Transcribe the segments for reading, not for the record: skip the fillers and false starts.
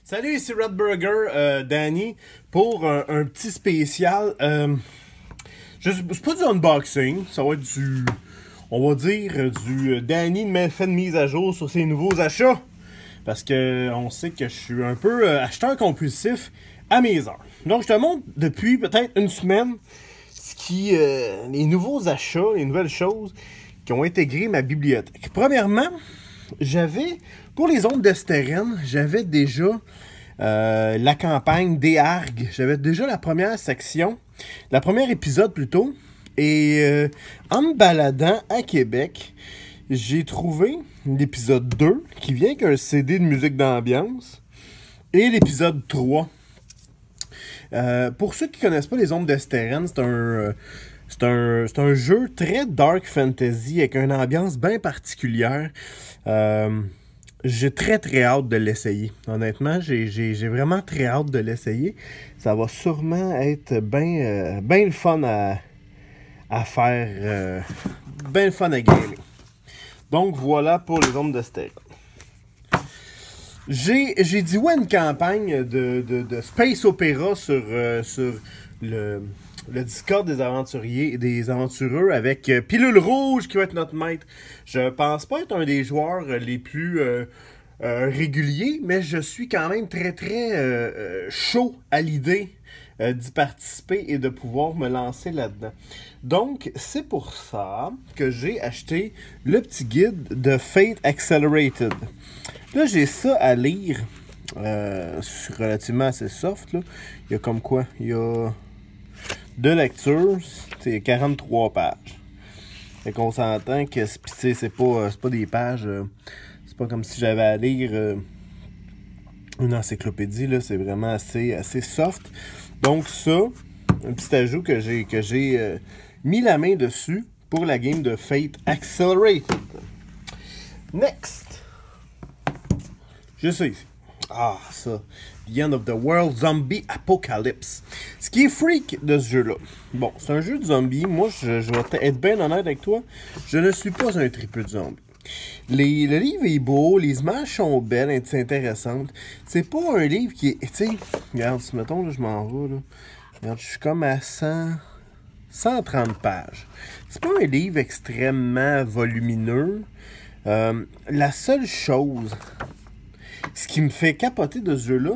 Salut, ici Red Burger, Danny, pour un petit spécial. C'est pas du unboxing, ça va être on va dire, du Danny fait de mise à jour sur ses nouveaux achats. Parce que on sait que je suis un peu acheteur compulsif à mes heures. Donc, je te montre depuis peut-être une semaine les nouveaux achats, les nouvelles choses qui ont intégré ma bibliothèque. Premièrement, pour les ondes de stérène, j'avais déjà la campagne des Argues. J'avais déjà la première section, la première épisode plutôt. Et en me baladant à Québec, j'ai trouvé l'épisode 2 qui vient avec un CD de musique d'ambiance et l'épisode 3. Pour ceux qui connaissent pas les ombres de stérène, c'est un jeu très dark fantasy avec une ambiance bien particulière. J'ai très hâte de l'essayer. Honnêtement, j'ai vraiment très hâte de l'essayer. Ça va sûrement être bien le fun à faire. Bien le fun à gamer. Donc voilà pour les ombres de stérène. J'ai dit ouais à une campagne de Space Opera sur le Discord des aventuriers et des aventureux avec Pilule Rouge qui va être notre maître. Je pense pas être un des joueurs les plus réguliers, mais je suis quand même très chaud à l'idée d'y participer et de pouvoir me lancer là-dedans. Donc, c'est pour ça que j'ai acheté le petit guide de Fate Accelerated. Là, j'ai ça à lire. C'est relativement assez soft, là. Il y a comme quoi? Il y a deux lectures, c'est 43 pages. Fait qu'on s'entend que c'est pas des pages. C'est pas comme si j'avais à lire une encyclopédie, là. C'est vraiment assez soft. Donc ça, un petit ajout que j'ai mis la main dessus pour la game de Fate Accelerated. Next! Je sais ici. Ah, ça. The End of the World Zombie Apocalypse. Ce qui est freak de ce jeu-là. Bon, c'est un jeu de zombies. Moi, je vais être bien honnête avec toi. Je ne suis pas un tripeux de zombies. Le livre est beau, les images sont belles, intéressantes. C'est pas un livre qui est... Tu sais, regarde, si mettons, là, je m'en vais, là. Regarde, je suis comme à 130 pages. C'est pas un livre extrêmement volumineux. La seule chose... Ce qui me fait capoter de ce jeu-là,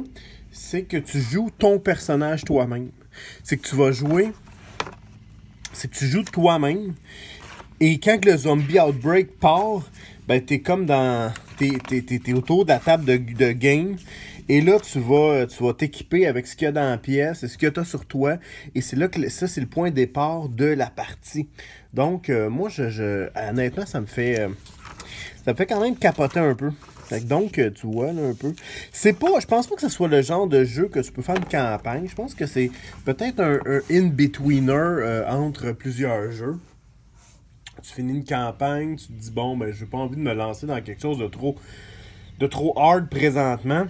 c'est que tu joues ton personnage toi-même. C'est que tu vas jouer... C'est que tu joues toi-même. Et quand le zombie outbreak part, ben t'es comme dans... T'es autour de la table de game. Et là, tu vas t'équiper avec ce qu'il y a dans la pièce, ce que tu as sur toi. Et c'est là que ça, c'est le point de départ de la partie. Donc, moi, honnêtement, ça me fait quand même capoter un peu. Donc, tu vois, là, un peu. Je pense pas que ce soit le genre de jeu que tu peux faire une campagne. Je pense que c'est peut-être un in-betweener entre plusieurs jeux. Tu finis une campagne, tu te dis, bon, ben, j'ai pas envie de me lancer dans quelque chose de trop hard présentement.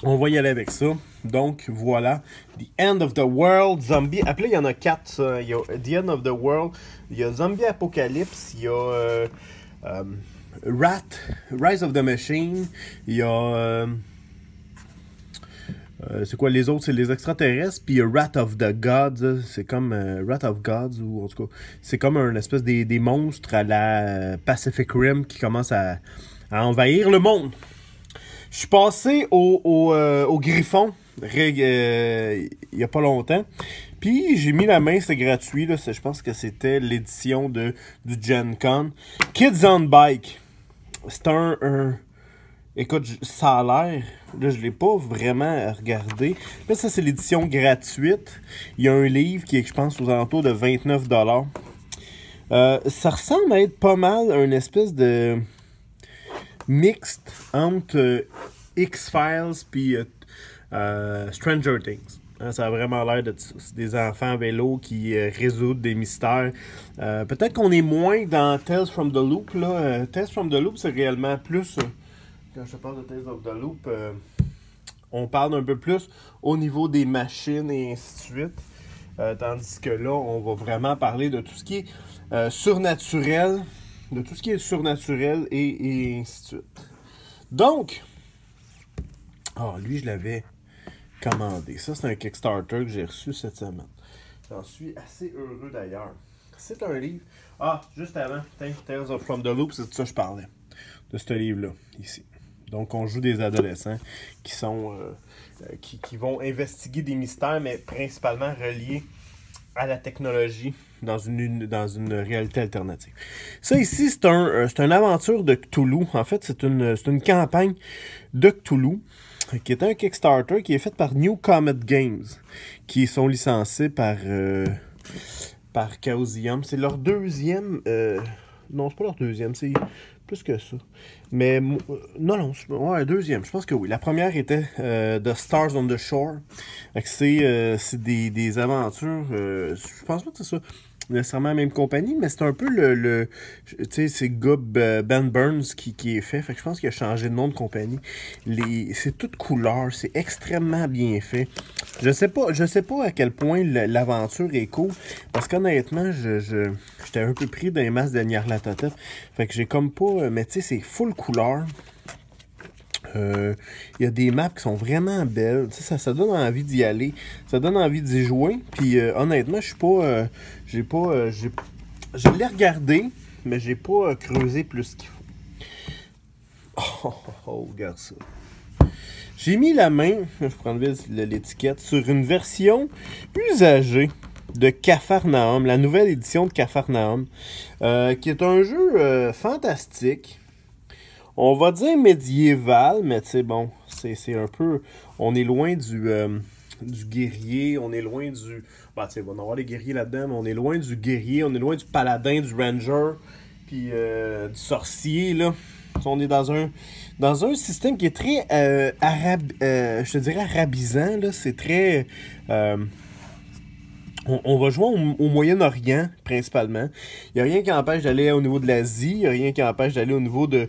On va y aller avec ça. Donc, voilà. The End of the World, Zombie. Après, il y en a 4, ça. Il y a The End of the World, il y a Zombie Apocalypse, il y a Rise of the Machine, il y a... c'est quoi les autres? C'est les extraterrestres, puis il y a Wrath of the Gods. C'est comme Wrath of Gods, ou en tout cas, c'est comme un espèce des monstres à la Pacific Rim qui commencent à envahir le monde. Je suis passé au Griffon il y a pas longtemps. Puis j'ai mis la main, c'est gratuit. Là, je pense que c'était l'édition du Gen Con. Kids on Bike. C'est écoute, ça a l'air... Là, je l'ai pas vraiment regardé. Là, ça, c'est l'édition gratuite. Il y a un livre qui est, je pense, aux alentours de 29$. Ça ressemble à être pas mal un espèce de... mixte entre X-Files puis Stranger Things. Hein, ça a vraiment l'air de des enfants à vélo qui résoudent des mystères. Peut-être qu'on est moins dans Tales from the Loop. Là. Tales from the Loop, c'est réellement plus... quand je parle de Tales of the Loop, on parle un peu plus au niveau des machines et ainsi de suite. Tandis que là, on va vraiment parler de tout ce qui est surnaturel. De tout ce qui est surnaturel et ainsi de suite. Donc, Ah, lui, je l'avais commandé. Ça, c'est un Kickstarter que j'ai reçu cette semaine. J'en suis assez heureux d'ailleurs. C'est un livre. Ah, juste avant, Tales of From the Loop, c'est de ça que je parlais. De ce livre-là, ici. Donc, on joue des adolescents qui sont qui vont investiguer des mystères, mais principalement reliés à la technologie dans une réalité alternative. Ça ici, c'est une aventure de Cthulhu. En fait, c'est une campagne de Cthulhu qui est un Kickstarter qui est fait par New Comet Games, qui sont licenciés par Chaosium. C'est leur deuxième... non, c'est pas leur deuxième, c'est plus que ça. Mais, non, ouais, deuxième, je pense que oui. La première était The Stars on the Shore. C'est des aventures, je pense pas que c'est ça nécessairement la même compagnie, mais c'est un peu tu sais, c'est Ben Burns qui est fait. Fait que je pense qu'il a changé de nom de compagnie. C'est toute couleur, c'est extrêmement bien fait. Je sais pas à quel point l'aventure est cool, parce qu'honnêtement, j'étais un peu pris dans les masses de Nyarlathotep. Fait que j'ai comme pas, mais tu sais, c'est full couleur. Il y a des maps qui sont vraiment belles. Ça donne envie d'y aller. Ça donne envie d'y jouer. Puis honnêtement, je suis pas. Je l'ai regardé, mais j'ai pas creusé plus qu'il faut. Regarde ça. J'ai mis la main, je prends l'étiquette, sur une version usagée de Capharnaüm, la nouvelle édition de Capharnaüm, qui est un jeu fantastique. On va dire médiéval, mais tu sais, bon, c'est un peu... On est loin du guerrier, on est loin du... Bah, tu sais, on va avoir les guerriers là-dedans, mais on est loin du guerrier, on est loin du paladin, du ranger, puis du sorcier, là. On est dans un système qui est très je te dirais arabisant, là. C'est très... On va jouer au Moyen-Orient, principalement. Il n'y a rien qui empêche d'aller au niveau de l'Asie, il n'y a rien qui empêche d'aller au niveau de...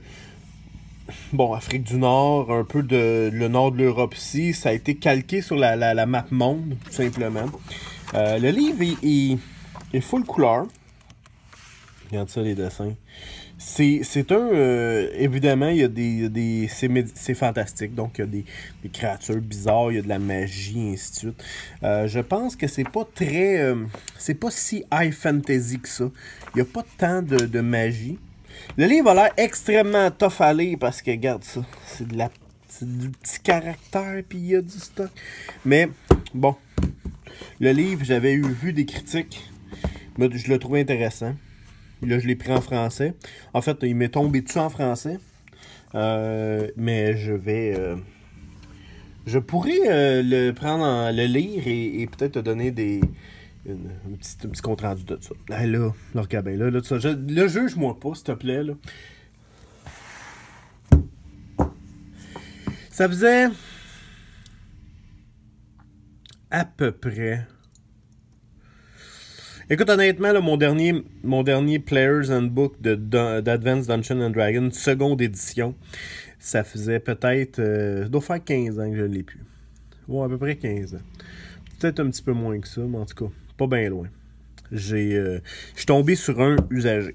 Bon, Afrique du Nord, un peu le nord de l'Europe ici. Ça a été calqué sur la map monde, tout simplement. Le livre est full couleur. Regarde ça, les dessins. C'est évidemment, il y a c'est fantastique. Donc, il y a des créatures bizarres, il y a de la magie, et ainsi de suite. Je pense que c'est pas très... c'est pas si high fantasy que ça. Il n'y a pas tant de magie. Le livre a l'air extrêmement tough à lire parce que, regarde ça, c'est du petit caractère, puis il y a du stock. Mais, bon, le livre, j'avais vu des critiques, mais je le trouvais intéressant. Là, je l'ai pris en français. En fait, il m'est tombé dessus en français. Mais je pourrais le prendre, le lire et peut-être te donner un petit compte rendu de ça. Là, regarde bien, là, le juge-moi pas, s'il te plaît, là. Ça faisait à peu près... Écoute, honnêtement, là, mon dernier Player's Handbook d'Advanced Dungeons and Dragons, seconde édition, ça faisait peut-être... ça doit faire 15 ans que je l'ai plus. Ouais, à peu près 15 ans. Peut-être un petit peu moins que ça, mais en tout cas, pas bien loin. Je suis tombé sur un usagé.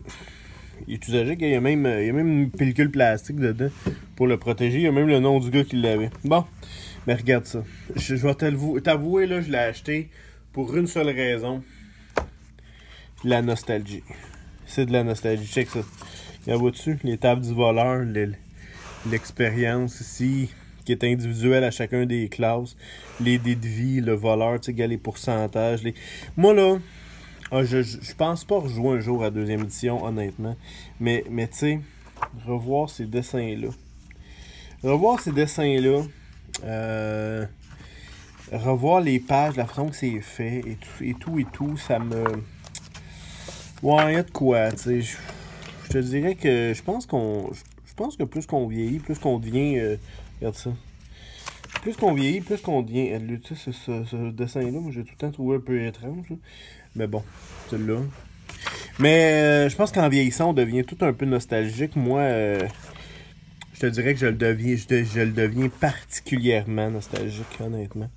Il est usagé, il y a même une pellicule plastique dedans pour le protéger. Il y a même le nom du gars qui l'avait. Bon, mais regarde ça. Je vais t'avouer, là, je l'ai acheté pour une seule raison. La nostalgie. C'est de la nostalgie. Check ça. Il y en voit dessus les tables du voleur, l'expérience ici, qui est individuelle à chacun des classes, les dés de vie, le voleur, tu sais, les pourcentages. Moi, là, je pense pas rejouer un jour à deuxième édition, honnêtement. Mais tu sais, revoir ces dessins-là. Revoir les pages, la façon que c'est fait, et tout, ça me... Ouais, il y a de quoi, tu sais. Je te dirais que je pense que plus qu'on vieillit, plus qu'on devient... regarde ça. Plus qu'on vieillit, plus qu'on devient... Tu sais, ce dessin-là, moi, j'ai tout le temps trouvé un peu étrange. Là. Mais bon, celui-là. Mais je pense qu'en vieillissant, on devient tout un peu nostalgique. Moi, je te dirais que je le deviens particulièrement nostalgique, honnêtement.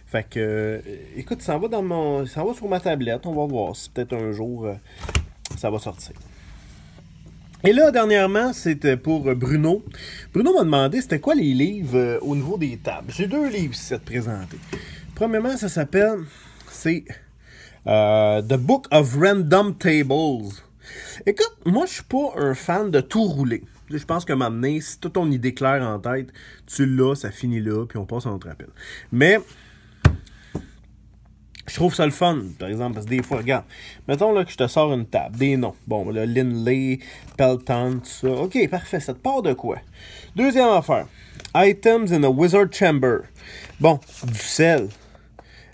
Fait que, écoute, ça va sur ma tablette. On va voir si peut-être un jour, ça va sortir. Et là, dernièrement, c'était pour Bruno. Bruno m'a demandé c'était quoi les livres au niveau des tables. J'ai 2 livres ici à te présenter. Premièrement, ça s'appelle, c'est The Book of Random Tables. Écoute, moi, je suis pas un fan de tout rouler. Je pense que m'amener, si tu as ton idée claire en tête, tu l'as, ça finit là, puis on passe à notre appel. Mais je trouve ça le fun, par exemple, parce que des fois, regarde, mettons là que je te sors une table, des noms. Bon, le Lindley, Pelton, tout ça. Ok, parfait, ça te part de quoi? Deuxième affaire, Items in a Wizard Chamber. Bon, du sel,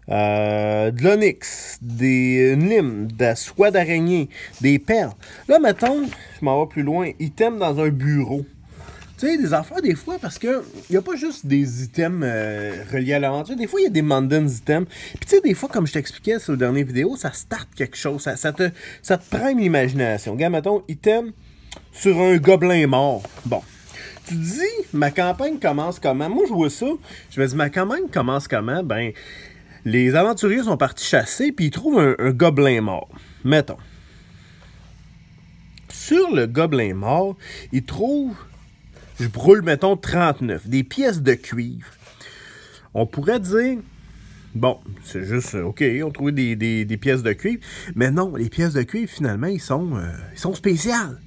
de l'onyx, une lime, de la soie d'araignée, des perles. Là, mettons, je m'en vais plus loin, items dans un bureau. Tu sais, des affaires des fois, parce que il n'y a pas juste des items reliés à l'aventure. Des fois, il y a des Mundane items. Puis tu sais, des fois, comme je t'expliquais sur la dernière vidéo, ça starte quelque chose. Ça te prime l'imagination. Regarde, mettons, item sur un gobelin mort. Bon. Tu te dis, ma campagne commence comment? Moi, je vois ça. Je me dis, ma campagne commence comment? Ben, les aventuriers sont partis chasser, puis ils trouvent un gobelin mort. Mettons. Sur le gobelin mort, ils trouvent... Je brûle, mettons, 39. Des pièces de cuivre. On pourrait dire... Bon, c'est juste... OK, on trouve des pièces de cuivre. Mais non, les pièces de cuivre, finalement, ils sont spéciales.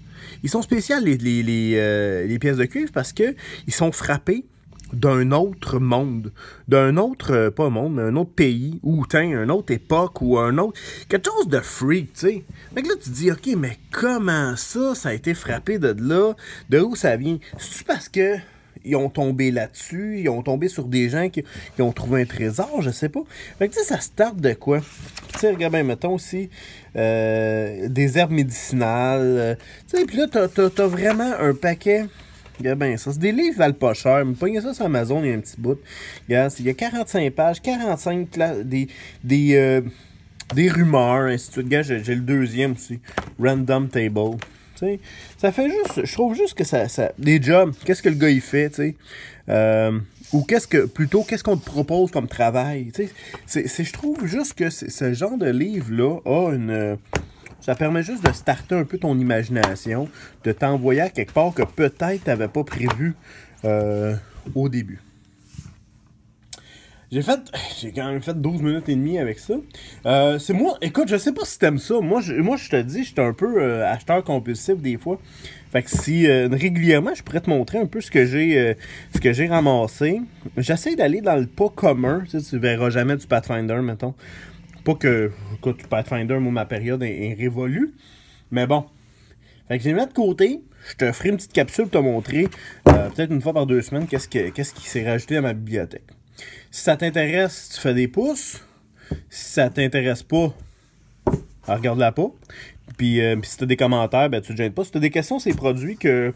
Ils sont spéciales, les pièces de cuivre, parce que ils sont frappés d'un autre monde. D'un autre... pas monde, mais un autre pays. Ou, une autre époque, ou un autre... Quelque chose de freak, tu sais. Fait que là, tu te dis, OK, mais comment ça a été frappé de là? De où ça vient? C'est-tu parce que ils ont tombé là-dessus? Ils ont tombé sur des gens qui ont trouvé un trésor? Je sais pas. Fait que tu sais, ça starte de quoi? Tu sais, regarde bien, mettons aussi des herbes médicinales. Tu sais, puis là, t'as vraiment un paquet... Regarde bien ça. C'est des livres qui valent pas cher. Mais pognez ça sur Amazon, il y a un petit bout. Regarde, il y a 45 pages, 45 des rumeurs, ainsi de suite. Regarde, j'ai le deuxième aussi. Random Table. T'sais, ça fait juste... Je trouve juste que ça des jobs, qu'est-ce que le gars il fait, tu sais. Ou qu'est-ce qu'on te propose comme travail. Tu sais, je trouve juste que ce genre de livre-là a une... Ça permet juste de starter un peu ton imagination, de t'envoyer à quelque part que peut-être tu n'avais pas prévu au début. J'ai quand même fait 12 minutes et demie avec ça. C'est moi, écoute, je sais pas si t'aimes ça. Moi, je te dis, j'étais un peu acheteur compulsif des fois. Fait que si régulièrement, je pourrais te montrer un peu ce que j'ai ramassé. J'essaie d'aller dans le pas commun. Tu verras jamais du Pathfinder, mettons. Pas que, écoute, Pathfinder, moi, ma période est révolue. Mais bon. Fait que je les mets de côté. Je te ferai une petite capsule pour te montrer, peut-être une fois par 2 semaines, qu'est-ce qui s'est rajouté à ma bibliothèque. Si ça t'intéresse, tu fais des pouces. Si ça t'intéresse pas, regarde-la pas. Puis si tu as des commentaires, ben tu te gênes pas. Si tu as des questions sur les produits que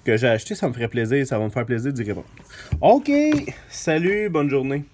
j'ai achetés, ça me ferait plaisir. Ça va me faire plaisir d'y répondre. OK. Salut, bonne journée.